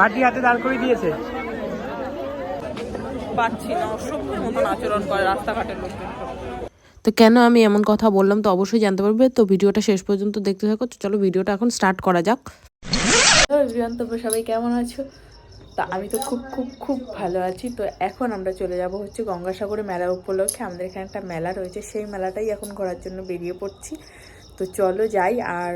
বাটি হাতে দাঁড় করে দিয়েছে। পাচ্ছি না, অসভ্যের মতন আচরণ করে রাস্তাঘাটের লোকজন। তো কেন আমি এমন কথা বললাম তো অবশ্যই জানতে পারবে, তো ভিডিওটা শেষ পর্যন্ত দেখতে থাকো। তো চলো ভিডিওটা এখন স্টার্ট করা যাক। তোমরা সবাই কেমন আছো? তা আমি তো খুব খুব খুব ভালো আছি। তো এখন আমরা চলে যাব হচ্ছে গঙ্গাসাগরে মেলা উপলক্ষে। আমাদের এখানে একটা মেলা রয়েছে, সেই মেলাটাই এখন ঘোরার জন্য বেরিয়ে পড়ছি। তো চলো যাই, আর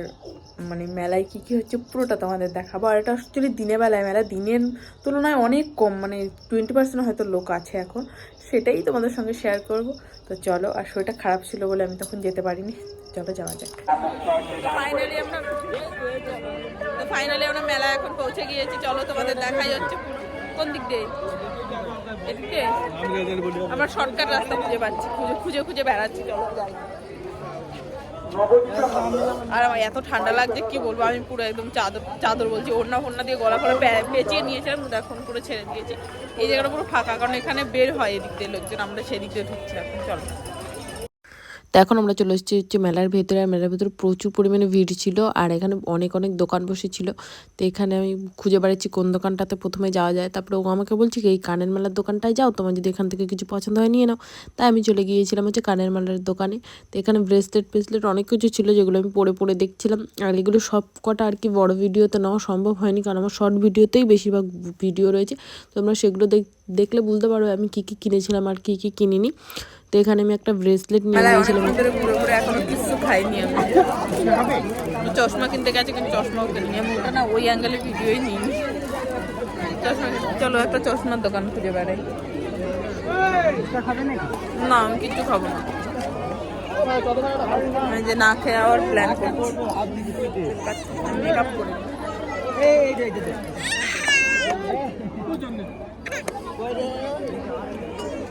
মানে মেলায় কী কী হচ্ছে পুরোটা তোমাদের দেখাবো। আর এটা অ্যাকচুয়ালি দিনের বেলায় মেলা, দিনের তুলনায় অনেক কম, মানে 20% হয়তো লোক আছে এখন, সেটাই তোমাদের সঙ্গে শেয়ার করব। তো চলো, আর শরীরটা খারাপ ছিল বলে আমি তখন যেতে পারিনি। চলো যাওয়া যাক। ফাইনালি আমরা মেলা এখন পৌঁছে গিয়েছি। চলো তোমাদের দেখাই হচ্ছে কোন দিক দিয়ে। এদিকে আমরা শর্টকাট রাস্তা খুঁজে পাচ্ছি, খুঁজে খুঁজে বেড়াচ্ছি। চলো যাই। আর আমার এত ঠান্ডা লাগছে কি বলবো, আমি পুরো একদম চাদর বলছি, ওড়না দিয়ে গলা ফলা পেঁচিয়ে নিয়েছিলাম, এখন পুরো ছেড়ে দিয়েছি। এই জায়গাটা পুরো ফাঁকা, কারণ এখানে বের হয় এদিক দিয়ে লোকজন, আমরা সেদিক দিয়ে ঢুকছি এখন। চলো। তো এখন আমরা চলে এসেছি হচ্ছে মেলার ভেতরে। আর মেলার ভেতরে প্রচুর পরিমাণে ভিড় ছিল, আর এখানে অনেক অনেক দোকান বসেছিল। তো এখানে আমি খুঁজে বেড়াচ্ছি কোন দোকানটাতে প্রথমে যাওয়া যায়। তারপরে ও আমাকে বলছে কি এই কানের মেলার দোকানটায় যাও, তোমার যদি এখান থেকে কিছু পছন্দ হয় নিয়ে নাও। তাই আমি চলে গিয়েছিলাম হচ্ছে কানের মেলার দোকানে। তো এখানে ব্রেসলেট অনেক কিছু ছিল, যেগুলো আমি পরে দেখছিলাম। আর এগুলো সব কটা আর কি বড় ভিডিওতে নেওয়া সম্ভব হয়নি, কারণ আমার শর্ট ভিডিওতেই বেশিরভাগ ভিডিও রয়েছে। তোমরা সেগুলো দেখলে বুঝতে পারবে আমি কী কী কিনেছিলাম আর কী কী কিনিনি। তো এখানে আমি একটা ব্রেসলেট নিয়ে নিয়েছিলাম। এখনো কিছু খাইনি আমি। চশমা কিনতে গেছে, কিন্তু চশমাও কিনি আমি, ওটা না ওই অ্যাঙ্গেলে ভিডিওই নিইনি। চলো একটা চশমার দোকান খুঁজে বেড়াই। না আমি কিচ্ছু খাবো না, আমি যে না খেয়ে আবার প্ল্যান করছি। মেকআপ করি।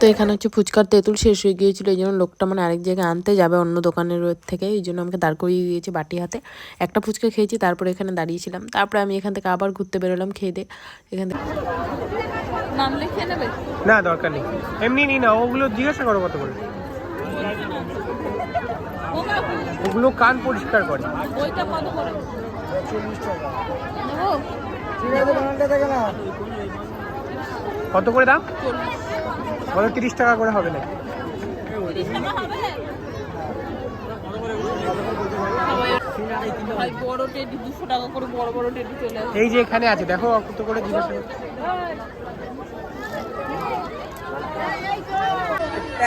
তো এখানে হচ্ছে ফুচকার তেঁতুল শেষ হয়ে গিয়েছিল, এই জন্য লোকটা মানে আরেক জায়গায় আনতে যাবে অন্য দোকানের থেকে, এই জন্য আমাকে দাঁড় করিয়ে দিয়েছে বাটি হাতে। একটা ফুচকা খেয়েছি, তারপরে এখানে দাঁড়িয়েছিলাম। তারপরে আমি এখান থেকে আবার ঘুরতে বেরোলাম খেয়ে দিয়ে। এখান থেকে নাম লিখিয়ে নেবে? না দরকার নেই, এমনি নি না, ওগুলো জিজ্ঞাসা করো কত করে। ওগুলো কান পরিষ্কার করে। ওইটা কত করে? 40 টাকা। কত করে দাম? 30 টাকা করে হবে না? বড় টেডি 200 টাকা করে, বড় বড় টেডি চলে আসে। এই যে এখানে আছে, দেখো কত করে জিজ্ঞাসা করো।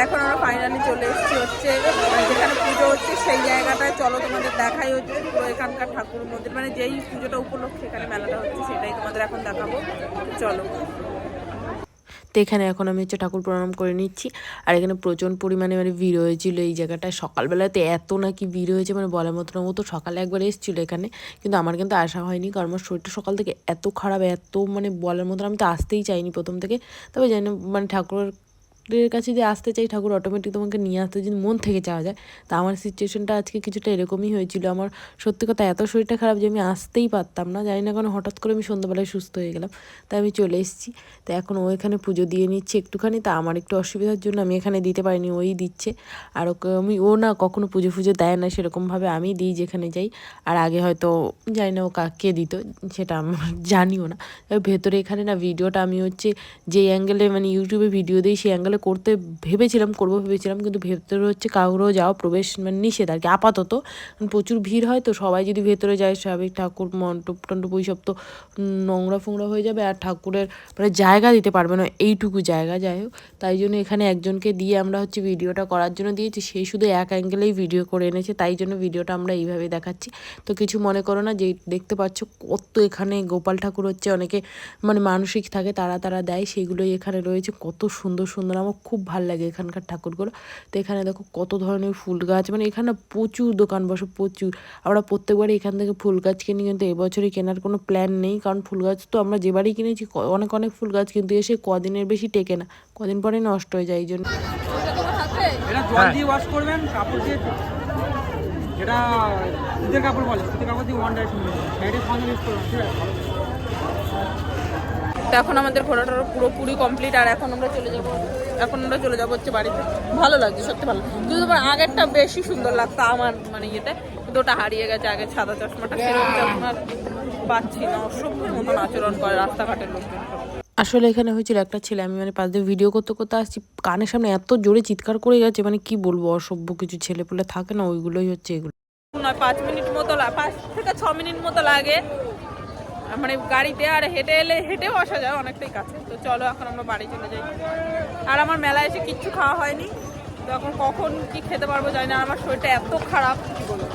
এখন আমরা ফাইনালি চলে এসেছি হচ্ছে যেখানে পুজো হচ্ছে সেই জায়গাটায়। চলো তোমাদের দেখাই হচ্ছে পুরো এখানকার ঠাকুর মন্দির, মানে যেই পুজোটা উপলক্ষে এখানে মেলাটা হচ্ছে সেটাই তোমাদের এখন দেখাবো। চলো। তো এখানে এখন আমি হচ্ছে ঠাকুর প্রণাম করে নিচ্ছি। আর এখানে প্রচণ্ড পরিমাণে মানে ভিড় হয়েছিল এই জায়গাটায়। সকালবেলাতে এত নাকি ভিড় হয়েছে মানে বলার মতো সকালে একবার এসেছিলো এখানে, কিন্তু আমার কিন্তু আসা হয়নি, কারণ আমার শরীরটা সকাল থেকে এত খারাপ, এত মানে বলার মতন, আমি তো আসতেই চাইনি প্রথম থেকে। তবে জানি না মানে ঠাকুরের কাছে যে আসতে চাই, ঠাকুর অটোমেটিক তোমাকে নিয়ে আসতে যদি মন থেকে চাওয়া যায়। তা আমার সিচুয়েশনটা আজকে কিছুটা এরকমই হয়েছিল। আমার সত্যি কথা এত শরীরটা খারাপ যে আমি আসতেই পারতাম না, জানি না কেন হঠাৎ করে আমি সন্ধ্যাবেলায় সুস্থ হয়ে গেলাম। তাই আমি চলে এসেছি। তো এখন ও এখানে পুজো দিয়ে নিচ্ছে একটুখানি। তা আমার একটু অসুবিধার জন্য আমি এখানে দিতে পারিনি, ওই দিচ্ছে। আর ওকে ও না কখনো পুজো দেয় না সেরকমভাবে, আমি দিই যেখানে যাই। আর আগে হয়তো জানি না ও কাকে দিত, সেটা আমি জানিও না। ভেতরে এখানে না ভিডিওটা আমি হচ্ছে যে অ্যাঙ্গেলে মানে ইউটিউবে ভিডিও দিই সেই অ্যাঙ্গেলে করবো ভেবেছিলাম, কিন্তু ভেতরে হচ্ছে কারোর যাওয়া প্রবেশ মানে নিষেধ আর কি আপাতত। প্রচুর ভিড় হয়, তো সবাই যদি ভেতরে যায় স্বাভাবিক ঠাকুর মণ্ডপ ওই সব তো নোংরা ফোংরা হয়ে যাবে, আর ঠাকুরের মানে জায়গা দিতে পারবে না, এইটুকু জায়গা। যাই হোক, তাই জন্য এখানে একজনকে দিয়ে আমরা হচ্ছে ভিডিওটা করার জন্য দিয়েছি, সেই শুধু এক অ্যাঙ্গেলেই ভিডিও করে এনেছে, তাই জন্য ভিডিওটা আমরা এইভাবেই দেখাচ্ছি। তো কিছু মনে করো না, যে দেখতে পাচ্ছ কত এখানে গোপাল ঠাকুর হচ্ছে, অনেকে মানে মানসিক থাকে তারা দেয়, সেইগুলোই এখানে রয়েছে। কত সুন্দর আমার খুব ভালো লাগে এখানকার ঠাকুরগুলো। তো এখানে দেখো কত ধরনের ফুল গাছ, মানে এখানে প্রচুর দোকান বসে, প্রচুর। আমরা প্রত্যেকবারই এখান থেকে ফুল গাছ কিনি, কিন্তু এবছরে কেনার কোনো প্ল্যান নেই, কারণ ফুল গাছ তো আমরা যেবারই কিনেছি অনেক ফুল গাছ, কিন্তু এসে কদিনের বেশি টেকে না, কদিন পরে নষ্ট হয়ে যায়। এই জন্য জল দিয়ে ওয়াশ করবেন, কাপড় দিয়ে, যেটা সুতির কাপড় বলে, সুতির কাপড় দিয়ে ওয়ান ডাইরেকশন সাইডে ফোন ইউজ করবেন, ঠিক আছে? তো এখন আমাদের ঘোরাটা পুরোপুরি কমপ্লিট, আর এখন আমরা চলে যাবো হচ্ছে বাড়িতে। ভালো লাগছে, সত্যি ভালো। কিন্তু তোমার আগেরটা বেশি সুন্দর লাগতো আমার মানে ইয়েতে, কিন্তু ওটা হারিয়ে গেছে। আগে সাদা চশমাটা, সেরকম চশমা পাচ্ছি না, অসভ্যের মতন আচরণ করে রাস্তাঘাটের লোকজন। আসলে এখানে হয়েছিল একটা ছেলে, আমি মানে পাশ দিয়ে ভিডিও করতে করতে আসছি, কানের সামনে এত জোরে চিৎকার করে গেছে, মানে কি বলবো, অসভ্য কিছু ছেলে পেলে থাকে না, ওইগুলোই হচ্ছে এগুলো। 5 মিনিট মতো 5 থেকে 6 মিনিট মতো লাগে মানে গাড়িতে, আর হেঁটে এলে হেঁটেও আসা যায় অনেকটাই কাছে। তো চলো এখন আমরা বাড়ি চলে যাই। আর আমার মেলায় এসে কিচ্ছু খাওয়া হয়নি, তো এখন কখন কি খেতে পারবো জানি না, আমার শরীরটা এত খারাপ কি বলবো।